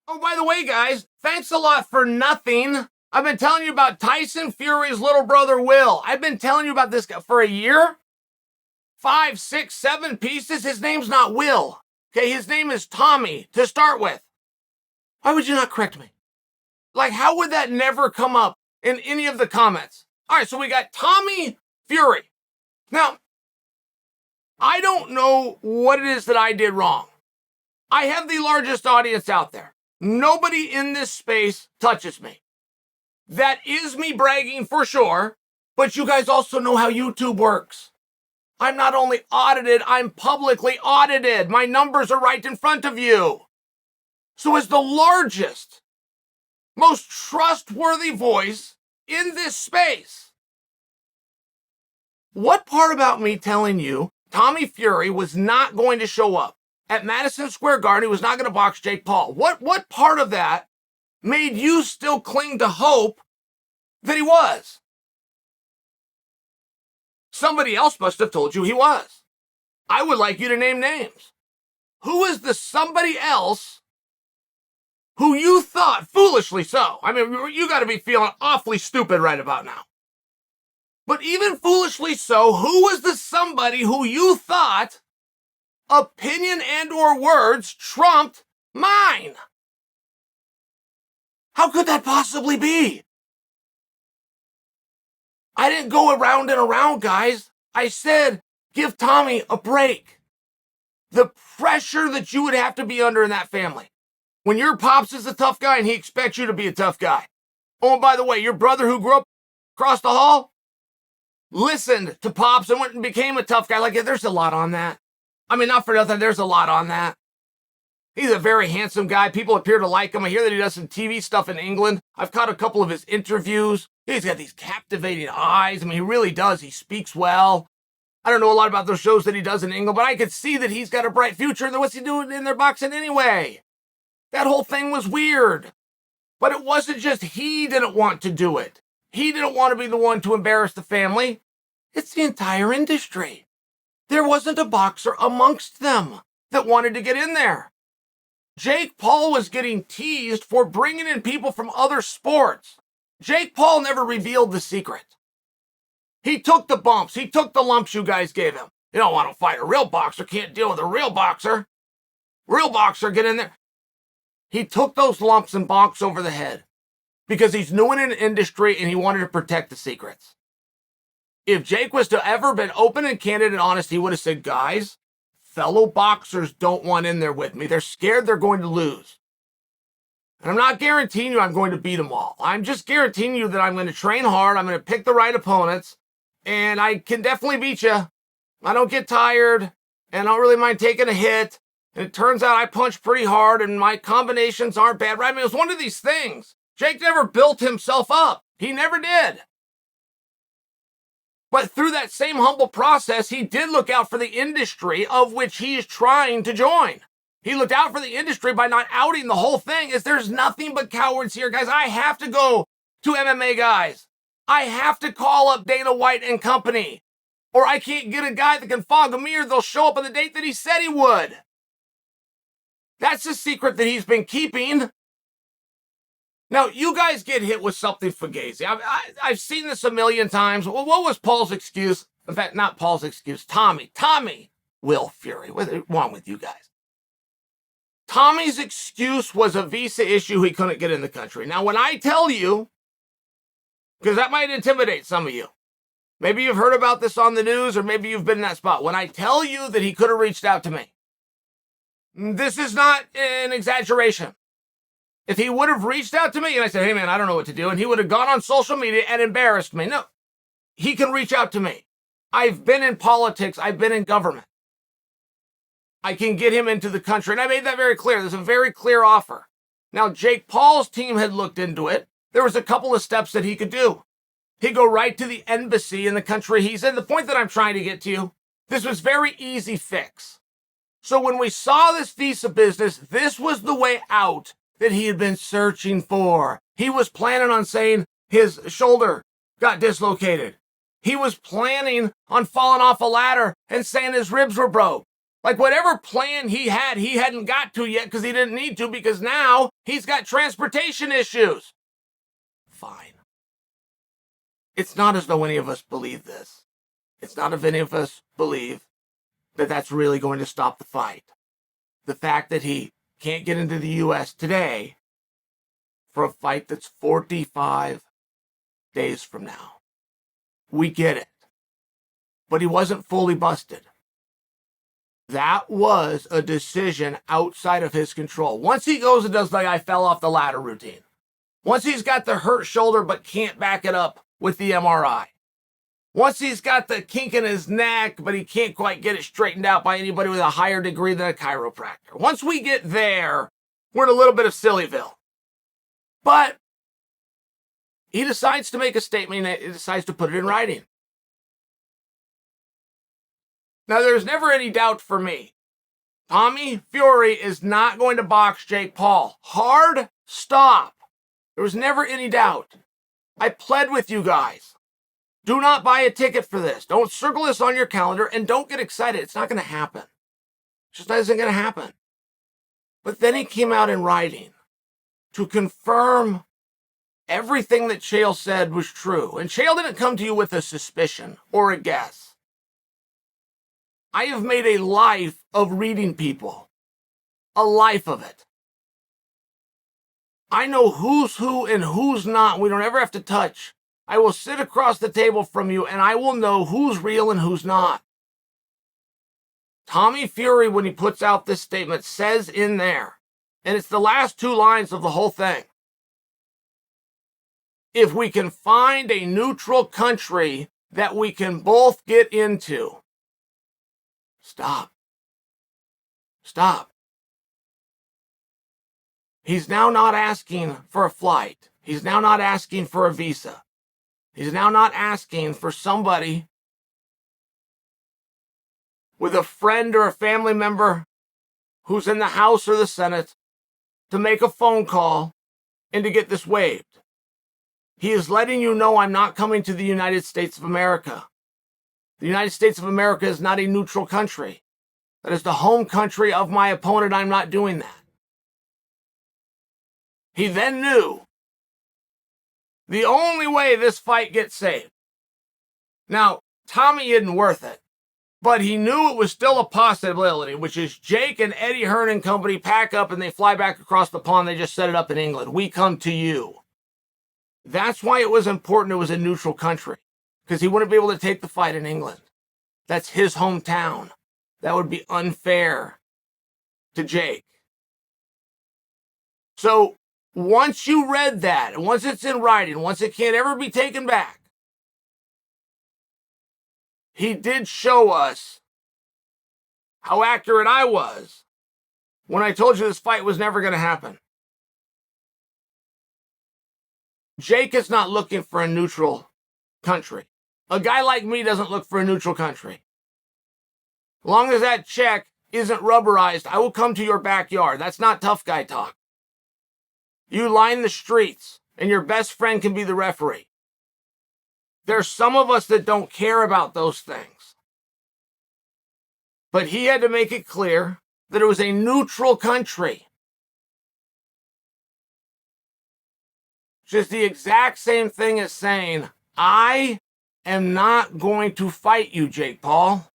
Oh, by the way, guys, thanks a lot for nothing. I've been telling you about Tyson Fury's little brother, Will. I've been telling you about this guy for a year. 5, 6, 7 pieces. His name's not Will. Okay, his name is Tommy to start with. Why would you not correct me? Like, how would that never come up in any of the comments? All right, so we got Tommy Fury. Now, I don't know what it is that I did wrong. I have the largest audience out there. Nobody in this space touches me. That is me bragging for sure, but you guys also know how YouTube works. I'm not only audited, I'm publicly audited. My numbers are right in front of you. So as the largest, most trustworthy voice in this space, what part about me telling you Tommy Fury was not going to show up at Madison Square Garden, he was not going to box Jake Paul? What part of that made you still cling to hope that he was? Somebody else must have told you he was. I would like you to name names. Who is the somebody else who you thought, foolishly so? I mean, you got to be feeling awfully stupid right about now. But even foolishly so, who was the somebody who you thought opinion and or words trumped mine? How could that possibly be? I didn't go around and around, guys. I said, give Tommy a break. The pressure that you would have to be under in that family. When your pops is a tough guy and he expects you to be a tough guy. Oh, and by the way, your brother who grew up across the hall listened to pops and went and became a tough guy. Like, there's a lot on that. I mean, not for nothing, there's a lot on that. He's a very handsome guy. People appear to like him. I hear that he does some TV stuff in England. I've caught a couple of his interviews. He's got these captivating eyes. I mean, he really does. He speaks well. I don't know a lot about those shows that he does in England, but I could see that he's got a bright future. And what's he doing in their boxing anyway? That whole thing was weird. But it wasn't just he didn't want to do it. He didn't want to be the one to embarrass the family. It's the entire industry. There wasn't a boxer amongst them that wanted to get in there. Jake Paul was getting teased for bringing in people from other sports. Jake Paul never revealed the secret. He took the bumps. He took the lumps you guys gave him. You don't want to fight a real boxer. Can't deal with a real boxer. Real boxer, get in there. He took those lumps and bonks over the head because he's new in an industry and he wanted to protect the secrets. If Jake was to ever been open and candid and honest, he would have said, guys, fellow boxers don't want in there with me. They're scared they're going to lose. And I'm not guaranteeing you I'm going to beat them all. I'm just guaranteeing you that I'm going to train hard. I'm going to pick the right opponents. And I can definitely beat you. I don't get tired. And I don't really mind taking a hit. And it turns out I punch pretty hard. And my combinations aren't bad. Right? I mean, it was one of these things. Jake never built himself up. He never did. But through that same humble process, he did look out for the industry of which he is trying to join. He looked out for the industry by not outing the whole thing. Is there's nothing but cowards here, guys. I have to go to MMA guys. I have to call up Dana White and company. Or I can't get a guy that can fog a mirror. They'll show up on the date that he said he would. That's the secret that he's been keeping. Now, you guys get hit with something fugazi. I've seen this a million times. Well, what was Paul's excuse? In fact, not Paul's excuse. Tommy Will Fury. What's wrong with you guys? Tommy's excuse was a visa issue. He couldn't get in the country. Now, when I tell you, because that might intimidate some of you. Maybe you've heard about this on the news, or maybe you've been in that spot. When I tell you that he could have reached out to me, this is not an exaggeration. If he would have reached out to me and I said, hey man, I don't know what to do, and he would have gone on social media and embarrassed me. No, he can reach out to me. I've been in politics. I've been in government. I can get him into the country. And I made that very clear. There's a very clear offer. Now, Jake Paul's team had looked into it. There was a couple of steps that he could do. He'd go right to the embassy in the country he's in. The point that I'm trying to get to you, this was very easy fix. So when we saw this visa business, this was the way out that he had been searching for. He was planning on saying his shoulder got dislocated. He was planning on falling off a ladder and saying his ribs were broke. Like whatever plan he hadn't got to yet because he didn't need to, because now He's got transportation issues. Fine. It's not as though any of us believe this. It's not as any of us believe that that's really going to stop the fight. The fact that he can't get into the U.S. today for a fight that's 45 days from now. We get it. But he wasn't fully busted. That was a decision outside of his control. Once he goes and does the I fell off the ladder routine, once he's got the hurt shoulder but can't back it up with the MRI, once he's got the kink in his neck but he can't quite get it straightened out by anybody with a higher degree than a chiropractor, once we get there, we're in a little bit of Sillyville. But he decides to make a statement and he decides to put it in writing. Now, there's never any doubt for me. Tommy Fury is not going to box Jake Paul. Hard stop. There was never any doubt. I pled with you guys. Do not buy a ticket for this. Don't circle this on your calendar and don't get excited. It's not going to happen. It just isn't going to happen. But then he came out in writing to confirm everything that Chael said was true. And Chael didn't come to you with a suspicion or a guess. I have made a life of reading people. A life of it. I know who's who and who's not. We don't ever have to touch. I will sit across the table from you and I will know who's real and who's not. Tommy Fury, when he puts out this statement, says in there, and it's the last two lines of the whole thing, if we can find a neutral country that we can both get into, stop. Stop. He's now not asking for a flight. He's now not asking for a visa. He's now not asking for somebody with a friend or a family member who's in the House or the Senate to make a phone call and to get this waived. He is letting you know I'm not coming to the United States of America. The United States of America is not a neutral country. That is the home country of my opponent. I'm not doing that. He then knew the only way this fight gets saved. Now, Tommy isn't worth it, but he knew it was still a possibility, which is Jake and Eddie Hearn and company pack up and they fly back across the pond. They just set it up in England. We come to you. That's why it was important it was a neutral country, because he wouldn't be able to take the fight in England. That's his hometown. That would be unfair to Jake. So once you read that, and once it's in writing, once it can't ever be taken back, he did show us how accurate I was when I told you this fight was never going to happen. Jake is not looking for a neutral country. A guy like me doesn't look for a neutral country. As long as that check isn't rubberized, I will come to your backyard. That's not tough guy talk. You line the streets, and your best friend can be the referee. There's some of us that don't care about those things. But he had to make it clear that it was a neutral country. Which is the exact same thing as saying, I am not going to fight you, Jake Paul.